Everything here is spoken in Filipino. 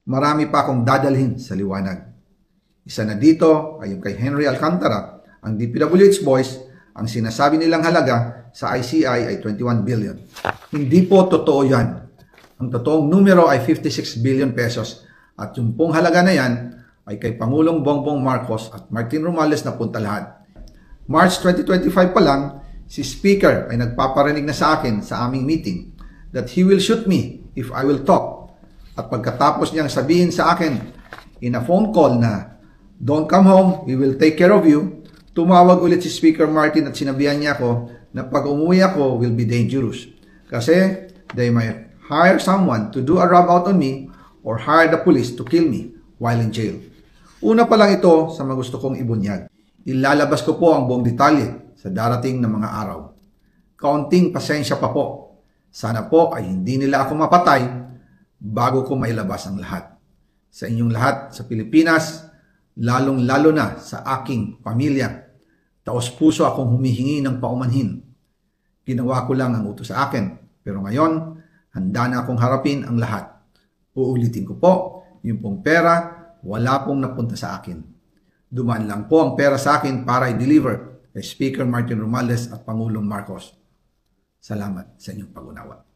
marami pa akong dadalhin sa liwanag. Isa na dito ay yung kay Henry Alcantara, ang DPWH boys. Ang sinasabi nilang halaga sa ICI ay 21 billion. Hindi po totoo yan. Ang totoong numero ay 56 billion pesos at yung pong halaga na yan ay kay Pangulong Bongbong Marcos at Martin Romualdez na punta lahat. March 2025 pa lang, si Speaker ay nagpaparinig na sa akin sa aming meeting that he will shoot me if I will talk. At pagkatapos niyang sabihin sa akin in a phone call na don't come home, we will take care of you, tumawag ulit si Speaker Martin at sinabihan niya ako na pag umuwi ako will be dangerous. Kasi they might hire someone to do a rub out on me or hire the police to kill me while in jail. Una pa lang ito sa mga gusto kong ibunyag. Ilalabas ko po ang buong detalye sa darating na mga araw. Kaunting pasensya pa po. Sana po ay hindi nila ako mapatay bago ko mailabas ang lahat. Sa inyong lahat sa Pilipinas, lalong-lalo na sa aking pamilya, taos-puso akong humihingi ng paumanhin. Ginawa ko lang ang utos sa akin, pero ngayon, handa na akong harapin ang lahat. Uulitin ko po, yung pong pera, wala pong napunta sa akin. Dumaan lang po ang pera sa akin para i-deliver kay Speaker Martin Romualdez at Pangulong Marcos. Salamat sa inyong pag-unawa.